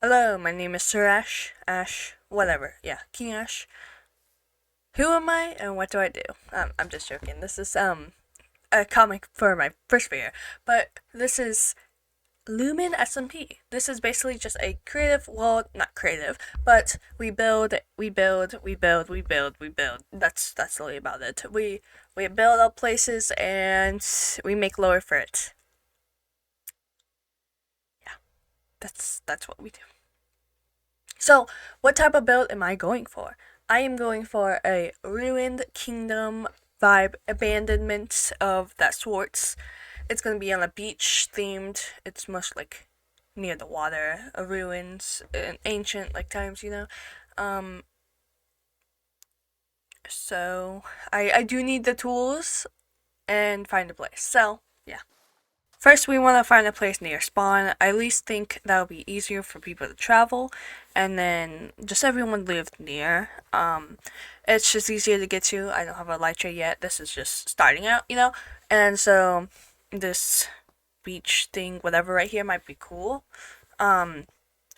Hello, my name is Sir Ash, whatever. Yeah, King Ash. Who am I and what do I do? I'm just joking. This is a comic for my first video, but this is Lumen SMP. This is basically just a creative, well, not creative, but we build. That's really about it. We build up places and we make lore for it. Yeah, that's what we do. So, what type of build am I going for? I am going for a ruined kingdom vibe, abandonment of that sorts. It's gonna be on a beach themed. It's most like near the water, a ruins, an ancient like times, you know. Um, so I do need the tools and find a place. So yeah. First, we want to find a place near spawn. I at least think that'll be easier for people to travel, and then just everyone lived near. It's just easier to get to. I don't have a elytra yet. This is just starting out, you know, and so this beach thing, whatever, right here might be cool. Um,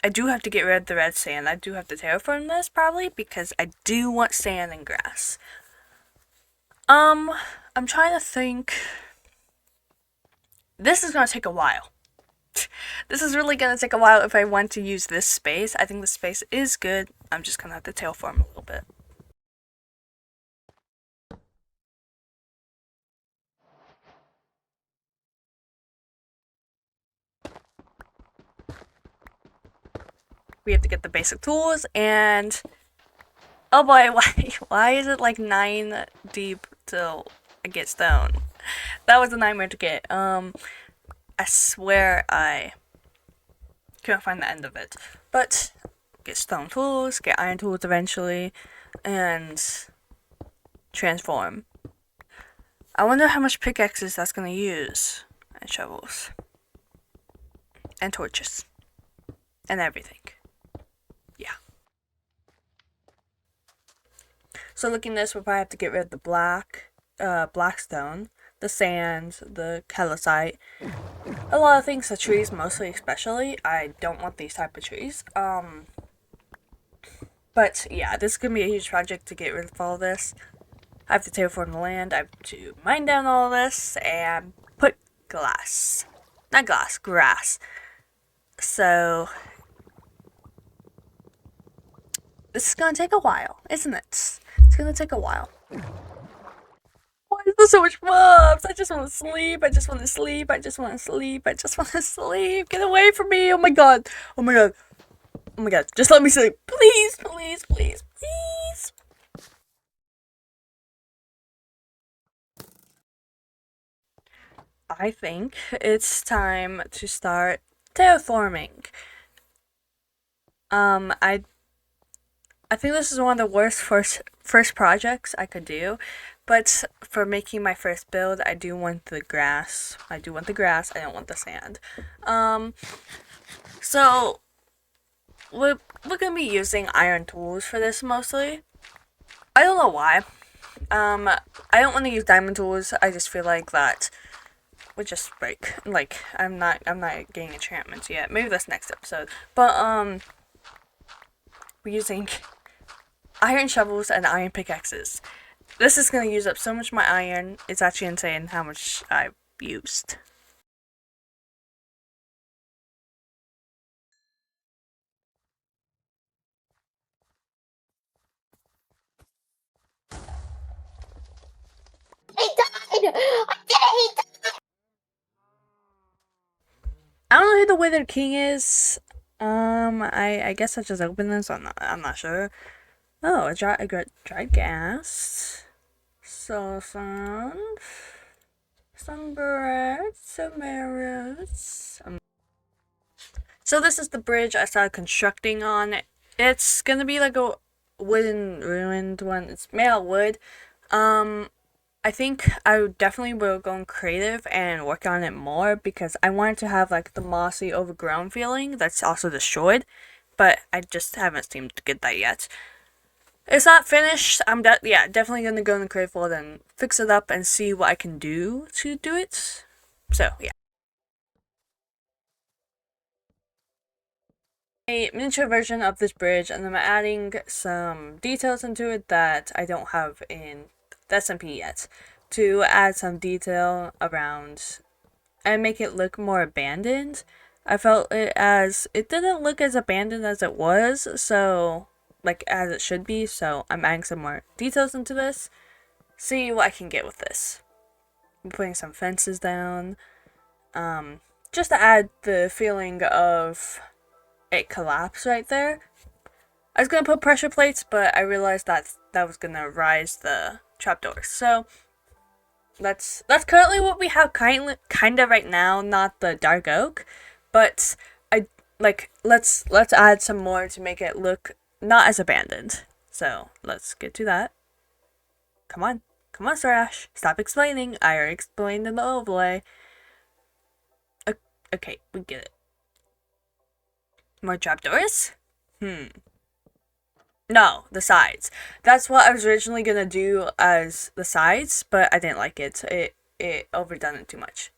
I do have to get rid of the red sand. I do have to terraform this probably because I do want sand and grass. Um, I'm trying to think. This is gonna take a while. This is really gonna take a while if I want to use this space. I think the space is good. I'm just gonna have to tailform a little bit. We have to get the basic tools and oh boy, why is it like 9 deep till I get stone? That was a nightmare to get. I swear I couldn't find the end of it. But get stone tools, get iron tools eventually, and transform. I wonder how much pickaxes that's gonna use, and shovels, and torches, and everything. Yeah. So looking at this, we'll probably have to get rid of the black stone, the sand, the calcite, a lot of things, the trees mostly especially. I don't want these type of trees. But yeah, this is gonna be a huge project to get rid of all this. I have to terraform the land, I have to mine down all this, and put glass. Not glass, grass. So, this is gonna take a while, isn't it? It's gonna take a while. Why is there so much mobs? I just want to sleep. I just want to sleep. I just want to sleep. I just want to sleep. Get away from me. Oh my god. Oh my god. Oh my god. Just let me sleep. Please, please, please, please. I think it's time to start terraforming. I think this is one of the worst first projects I could do, but for making my first build, I do want the grass. I do want the grass. I don't want the sand. So we're gonna be using iron tools for this mostly. I don't know why. I don't want to use diamond tools. I just feel like that would just break. Like I'm not getting enchantments yet. Maybe that's next episode. But we're using iron shovels and iron pickaxes. This is gonna use up so much of my iron. It's actually insane how much I've used. He died! I did it! I don't know who the Withered King is. I guess I just opened this. I'm not sure. Oh, I got dried gas. So some birds, some arrows. So this is the bridge I started constructing on. It's gonna be like a wooden ruined one. It's made out of wood. I think I definitely will go creative and work on it more because I wanted to have like the mossy overgrown feeling that's also destroyed, but I just haven't seemed to get that yet. It's not finished. Definitely gonna go in the creative world and fix it up and see what I can do to do it. So yeah. a miniature version of this bridge, and I'm adding some details into it that I don't have in the SMP yet, to add some detail around and make it look more abandoned. I felt it didn't look as abandoned as it was, so like as it should be, so I'm adding some more details into this. See what I can get with this. I'm putting some fences down, just to add the feeling of it collapse right there. I was gonna put pressure plates, but I realized that was gonna rise the trapdoors. So that's currently what we have kind of right now, not the dark oak, but I like let's add some more to make it look not as abandoned. So let's get to that. Come on. Come on, Sir Ash. Stop explaining. I already explained in the overlay. Okay, we get it. More trapdoors? No, the sides. That's what I was originally gonna do as the sides, but I didn't like it. It overdone it too much.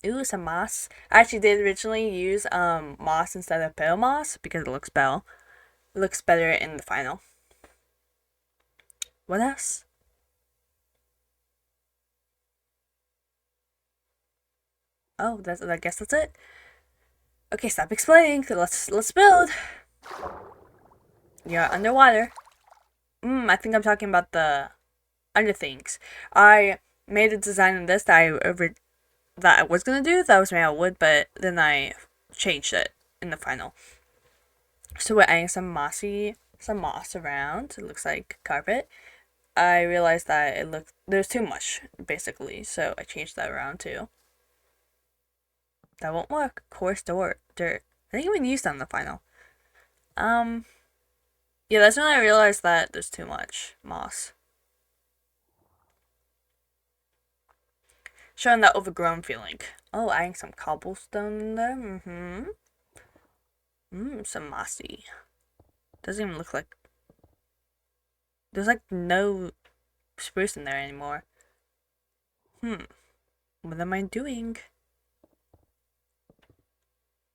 Ooh, some moss. I actually did originally use moss instead of pale moss because it looks better. It looks better in the final. What else? Oh, I guess that's it. Okay, stop explaining. Let's build. You're underwater. I think I'm talking about the under things. I made a design in this that I was gonna do. That was made out of wood, but then I changed it in the final. So we're adding some moss around. It looks like carpet. I realized that there's too much basically, so I changed that around too. That won't work. Coarse dirt. I think we used that in the final. Yeah, that's when I realized that there's too much moss. Showing that overgrown feeling. Oh, adding some cobblestone in there. Some mossy. Doesn't even look like... There's like no spruce in there anymore. What am I doing?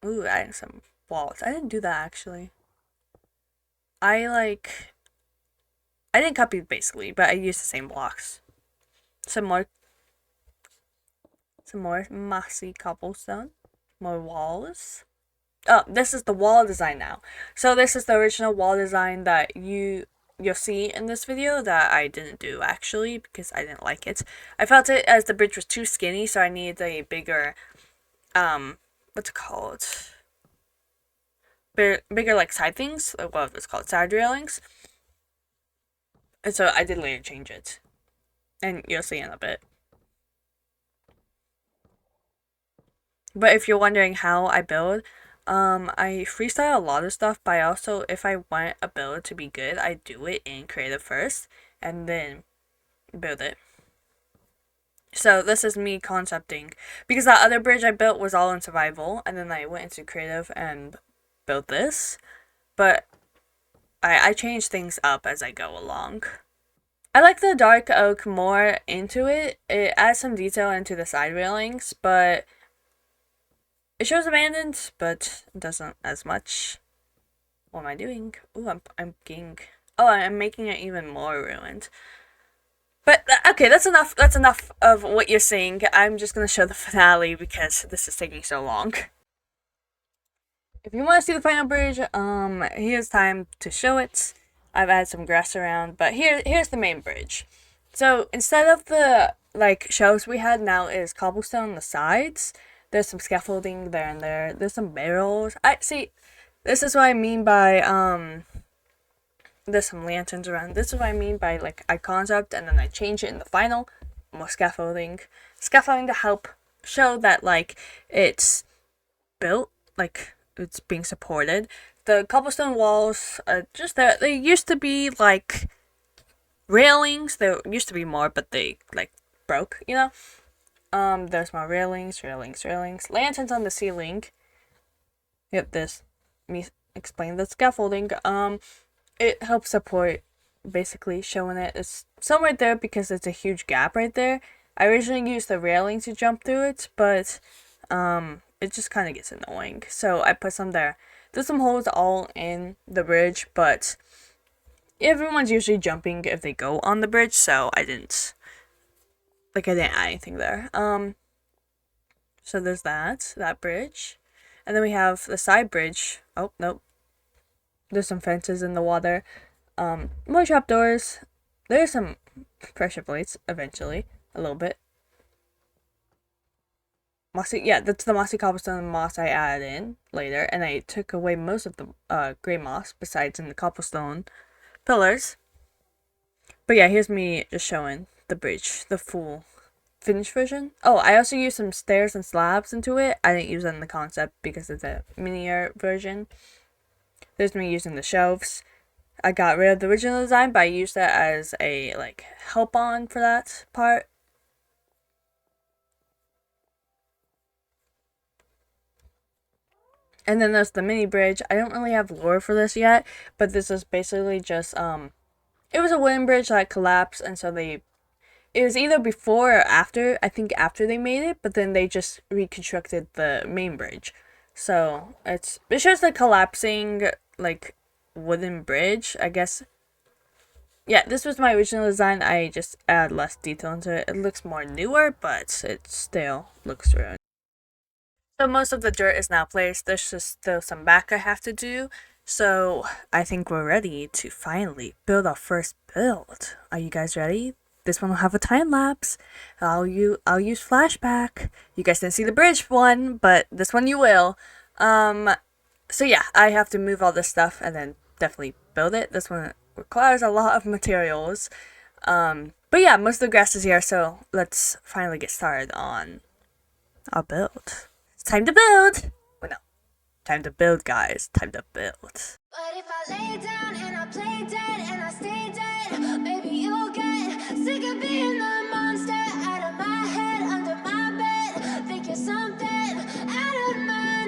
Ooh, adding some walls. I didn't do that actually. I didn't copy basically, but I used the same blocks. Some more mossy cobblestone. More walls. Oh, this is the wall design now. So this is the original wall design that you'll see in this video that I didn't do actually because I didn't like it. I felt it as the bridge was too skinny, so I needed a bigger what's it called? Bigger like side things, like what it's called, side railings. And so I did later change it. And you'll see in a bit. But if you're wondering how I build, I freestyle a lot of stuff, but I also, if I want a build to be good, I do it in creative first, and then build it. So this is me concepting, because that other bridge I built was all in survival, and then I went into creative and built this, but I change things up as I go along. I like the dark oak more into it. It adds some detail into the side railings, but it shows abandoned, but doesn't as much. What am I doing? Ooh, I'm getting... Oh, I'm making it even more ruined. But, okay, that's enough. That's enough of what you're seeing. I'm just gonna show the finale because this is taking so long. If you want to see the final bridge, here's time to show it. I've added some grass around, but here's the main bridge. So, instead of the, shelves we had, now is cobblestone on the sides. There's some scaffolding there and there. There's some barrels. This is what I mean by, there's some lanterns around. This is what I mean by, I concept and then I change it in the final. More scaffolding. Scaffolding to help show that, it's built, it's being supported. The cobblestone walls are just there. They used to be, railings. There used to be more, but they, broke, you know? There's more railings. Lanterns on the ceiling. Yep, me explain the scaffolding. It helps support, basically, showing it. It's somewhere there because it's a huge gap right there. I originally used the railing to jump through it, but, it just kind of gets annoying. So I put some there. There's some holes all in the bridge, but everyone's usually jumping if they go on the bridge, so I didn't add anything there. So there's that bridge. And then we have the side bridge. Oh, nope. There's some fences in the water. More trapdoors. There's some pressure plates eventually. A little bit. Mossy, yeah, that's the mossy cobblestone moss I added in later, and I took away most of the gray moss besides in the cobblestone pillars. But yeah, here's me just showing the bridge, the full finished version. Oh, I also used some stairs and slabs into it. I didn't use that in the concept because it's a minier version. There's me using the shelves. I got rid of the original design, but I used that as a help on for that part. And then there's the mini bridge. I don't really have lore for this yet, but this is basically just it was a wooden bridge that collapsed, and so it was either before or after. I think after they made it, but then they just reconstructed the main bridge. So it's just a collapsing wooden bridge, I guess. Yeah, this was my original design. I just add less detail into it. It looks more newer, but it still looks ruined. So most of the dirt is now placed. There's just still some back I have to do. So I think we're ready to finally build our first build. Are you guys ready? This one will have a time lapse. I'll use flashback. You guys didn't see the bridge one, but this one you will. So yeah, I have to move all this stuff and then definitely build it. This one requires a lot of materials. But yeah, most of the grass is here, so let's finally get started on our build. It's time to build! Well, no. Time to build, guys. Time to build. But if I lay down and I play dead and I stay dead, maybe you'll get sick of being the monster out of my head, under my bed. Think you're something out of my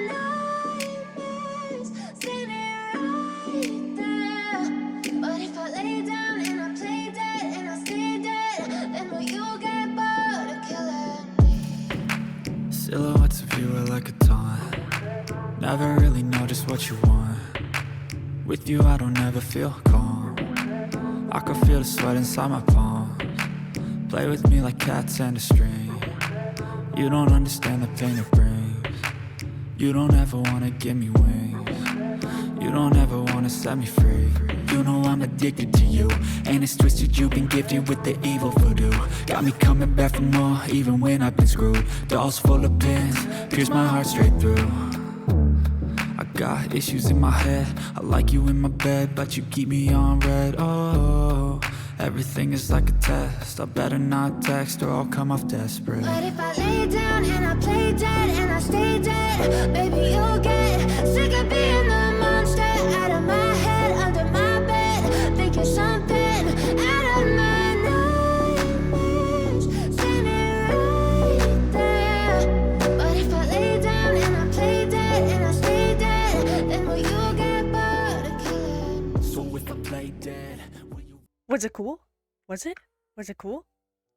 nightmares, standing right there. But if I lay down and I play dead and I stay dead, then will you get bored of killing me? Silhouettes of you are like a taunt. Never really know just what you want. With you I don't ever feel calm. I can feel the sweat inside my palms. Play with me like cats and a string. You don't understand the pain it brings. You don't ever wanna give me wings. You don't ever wanna set me free. You know I'm addicted to you, and it's twisted, you've been gifted with the evil voodoo. Got me coming back for more, even when I've been screwed. Dolls full of pins, pierce my heart straight through. I got issues in my head, I like you in my bed, but you keep me on red. Oh, everything is like a test, I better not text or I'll come off desperate. But if I lay down and I play dead and I stay dead, maybe you'll get sick of being the monster out of my head, under my bed. Think you're something out of my nightmares, standing right there. But if I lay down and I play dead and I stay dead, then will you get bored of killing me? So if I play dead, will you... Was it cool? Was it? Was it cool?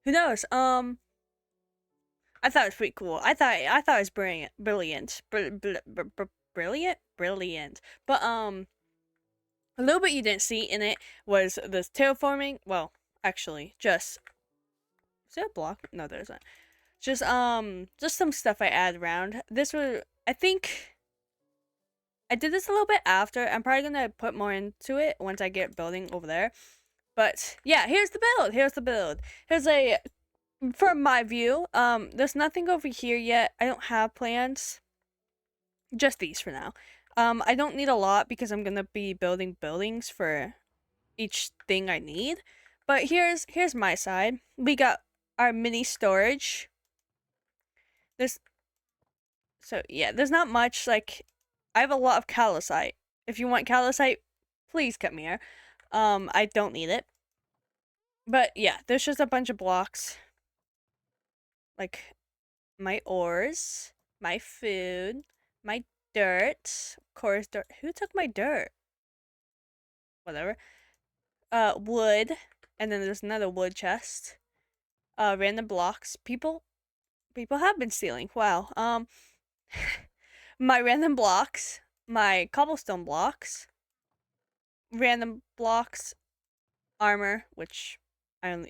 Who knows? I thought it was pretty cool. I thought it was brilliant. Brilliant. But a little bit you didn't see in it was this terraforming. Well, actually, just is there a block? No, there isn't. Just some stuff I add around. This was, I think, I did this a little bit after. I'm probably gonna put more into it once I get building over there. But yeah, here's the build. Here's a, from my view, there's nothing over here yet. I don't have plans. Just these for now. I don't need a lot because I'm gonna be building buildings for each thing I need. But here's my side. We got our mini storage. There's not much. I have a lot of calcite. If you want calcite, please come here. I don't need it. But yeah, there's just a bunch of blocks. Like my ores, my food, my dirt. Of course, dirt. Who took my dirt? Whatever. Wood, and then there's another wood chest. Random blocks. People have been stealing. Wow. my random blocks, my cobblestone blocks, random blocks, armor, which I'm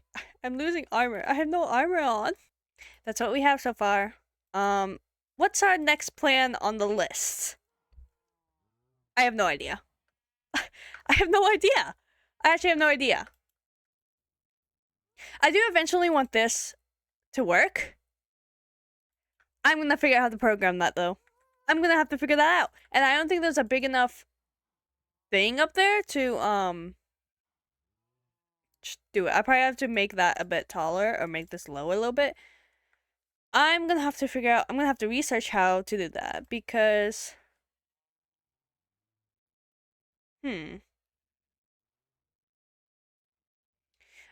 losing armor. I have no armor on. That's what we have so far. What's our next plan on the list? I have no idea. I have no idea. I actually have no idea. I do eventually want this to work. I'm gonna figure out how to program that though. I'm gonna have to figure that out. And I don't think there's a big enough thing up there to just do it. I probably have to make that a bit taller or make this lower a little bit. I'm gonna have to figure out, I'm gonna have to research how to do that because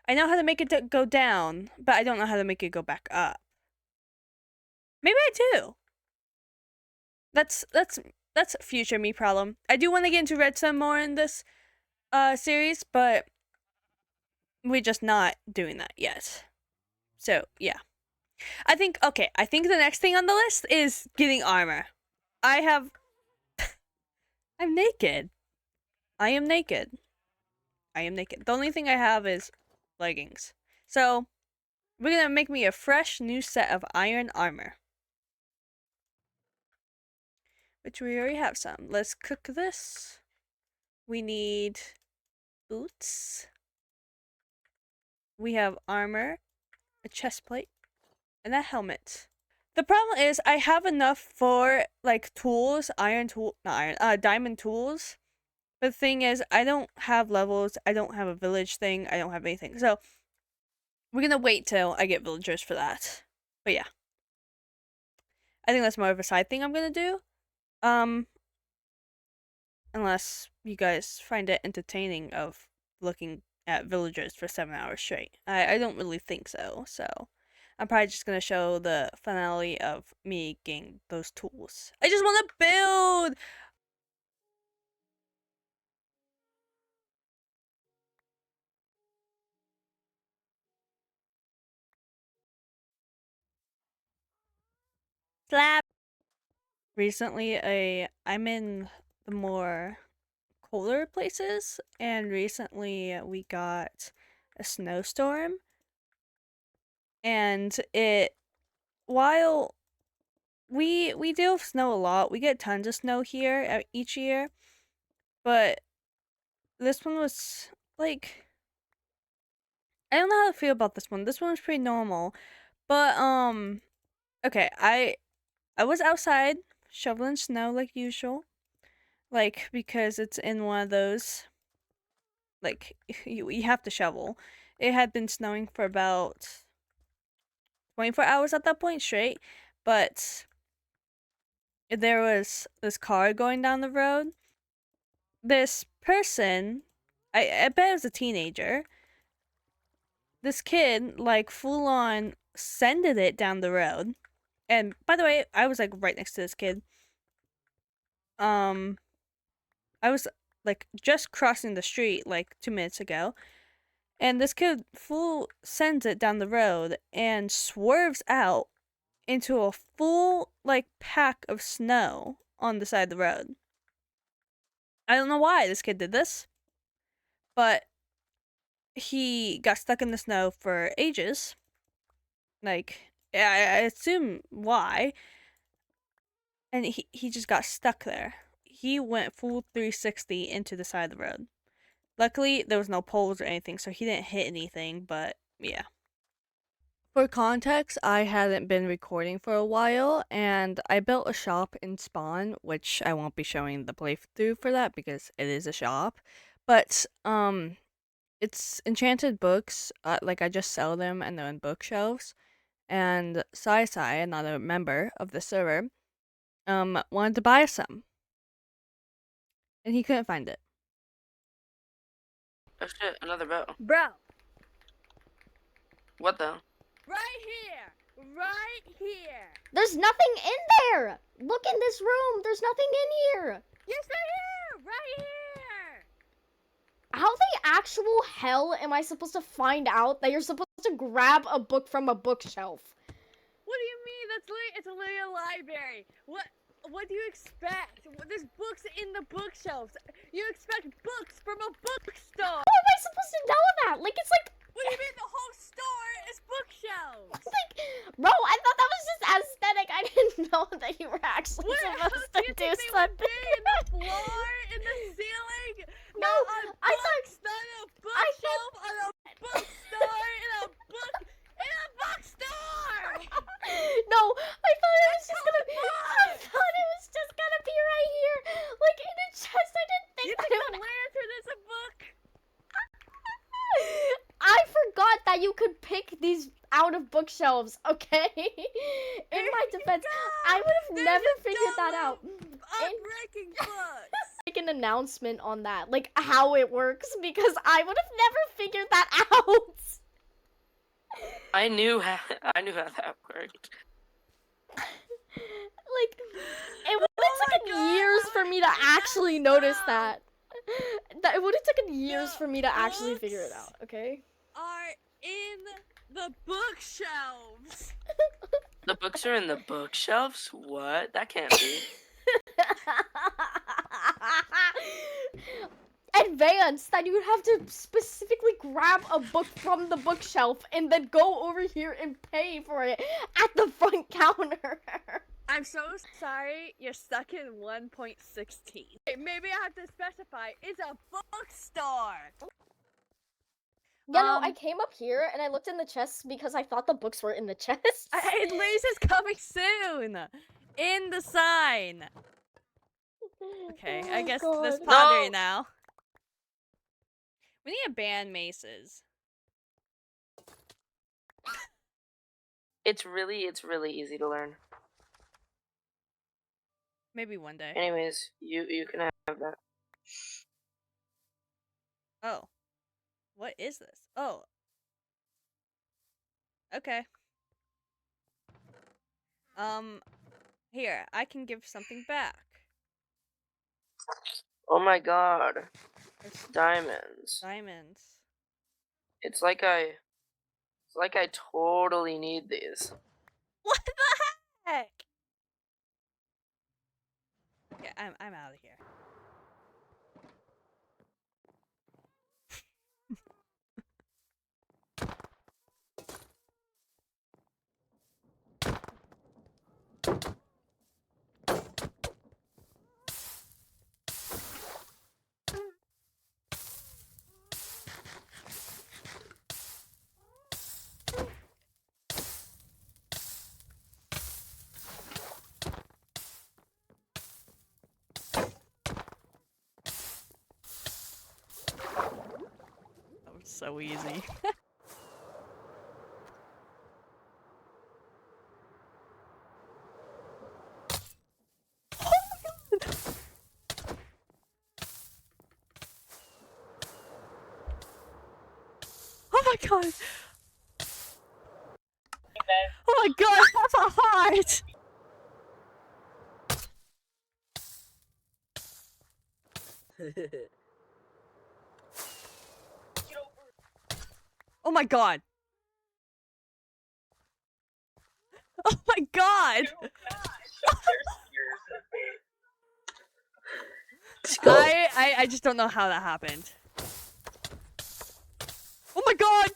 I know how to make it go down, but I don't know how to make it go back up. Maybe I do. That's future me problem. I do want to get into redstone more in this series, but we're just not doing that yet. So yeah. I think the next thing on the list is getting armor. I'm naked. I am naked. The only thing I have is leggings. So we're gonna make me a fresh new set of iron armor. Which we already have some. Let's cook this. We need boots. We have armor, a chest plate, and a helmet. The problem is I have enough for like tools, diamond tools. But the thing is, I don't have levels. I don't have a village thing. I don't have anything. So we're gonna wait till I get villagers for that. But yeah, I think that's more of a side thing I'm gonna do. Unless you guys find it entertaining of looking at villagers for 7 hours straight. I don't really think so. So I'm probably just gonna show the finale of me getting those tools. I just want to build. Slap. Recently, I'm in the more colder places, and recently we got a snowstorm, and while we deal with snow a lot, we get tons of snow here each year, but this one was like, I don't know how to feel about this one. This one was pretty normal, but okay, I was outside shoveling snow like usual, like because it's in one of those, like you have to shovel. It had been snowing for about 24 hours at that point straight, but there was this car going down the road. This person, I bet it was a teenager. This kid, like, full on sended it down the road. And by the way, I was like right next to this kid. I was like just crossing the street like 2 minutes ago. And this kid full sends it down the road and swerves out into a full like pack of snow on the side of the road. I don't know why this kid did this, but he got stuck in the snow for ages. Like, I assume why. And he just got stuck there. He went full 360 into the side of the road. Luckily, there was no poles or anything, so he didn't hit anything, but yeah. For context, I hadn't been recording for a while, and I built a shop in Spawn, which I won't be showing the playthrough for that because it is a shop. But, it's enchanted books, like I just sell them and they're in bookshelves. And Sai, another member of the server, wanted to buy some. And he couldn't find it. Oh shit, another boat. Bro, What the? right here! Right here! There's nothing in there! Look in this room! There's nothing in here! Yes, right here! Right here! How the actual hell am I supposed to find out that you're supposed to grab a book from a bookshelf? What do you mean it's literally a library. What do you expect? There's books in the bookshelves. You expect books from a bookstore. How am I supposed to know that? Like, it's like, What do you mean the whole store is bookshelves? like, bro, I thought that was just aesthetic. I didn't know that you were actually What supposed else do to you do think they would something. be in the floor, in the ceiling? No, Not on I thought. books, not in a bookshelf, on a bookstore, in a bookstore! No, I thought it was It's just called gonna a be. book! I thought it was just gonna be right here, like in a chest. I didn't think You that think it the would. lantern is a book? I forgot that you could pick these out of bookshelves. Okay. In my defense, I would have There's never a figured that out. Unbreaking books! Make an announcement on that, like how it works, because I would have never figured that out. I knew how that worked. Like, it would Oh have my taken God, years how for did me to I mess actually notice up? that. That it would have taken years The for me to actually figure it books out. Okay. are in the bookshelves. The books are in the bookshelves? What? That can't be. Advanced, that you would have to specifically grab a book from the bookshelf and then go over here and pay for it at the front counter. I'm so sorry, you're stuck in 1.16. Maybe I have to specify, it's a bookstore! Yeah, no, I Um, came up here and I looked in the chests because I thought the books were in the chests. It literally says coming soon! In the sign! Okay, I Oh, guess God. this pondering No! now. We need to ban maces. It's really easy to learn. Maybe one day. Anyways, you can have that. Oh. What is this? Oh. Okay. Here, I can give something back. Oh my god. There's Diamonds. diamonds. It's like I totally need these. What the heck? Okay, I'm out of here. That was so easy. Oh my god! Oh my god, that's a heart! Oh my god! Oh my god! I just don't know how that happened. Oh my god!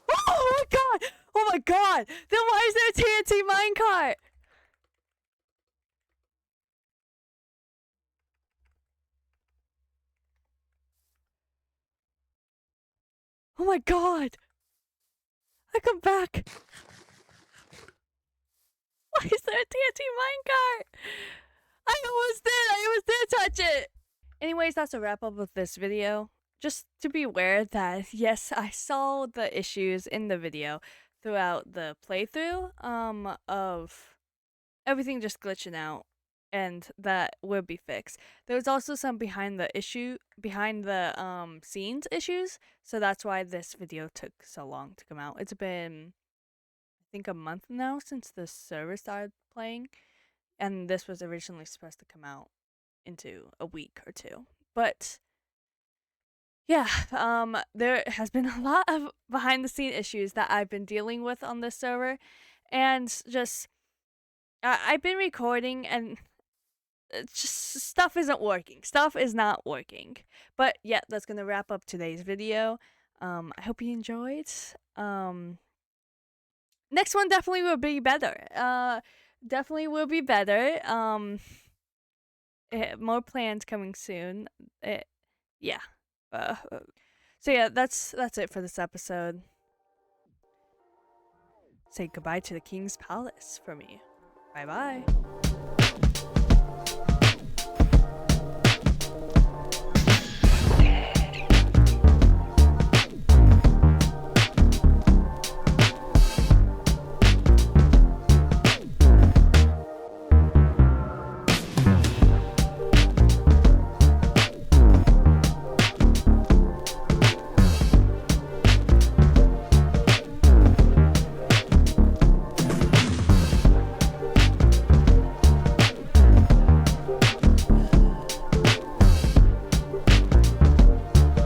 Oh my god! Oh my god! Then why is there a TNT minecart? Oh my god! I come back! Why is there a TNT minecart? I almost did touch it! Anyways, that's a wrap up of this video. Just to be aware that, yes, I saw the issues in the video throughout the playthrough, of everything just glitching out, and that will be fixed. There was also some behind the scenes issues, so that's why this video took so long to come out. It's been, I think, a month now since the server started playing, and this was originally supposed to come out into a week or two. But yeah, there has been a lot of behind the scene issues that I've been dealing with on this server, and just I've been recording and it's just stuff isn't working. Stuff is not working. But yeah, that's gonna wrap up today's video. I hope you enjoyed. Next one definitely will be better. Definitely will be better. More plans coming soon. Yeah. So yeah, that's it for this episode. Say goodbye to the King's Palace for me. Bye bye.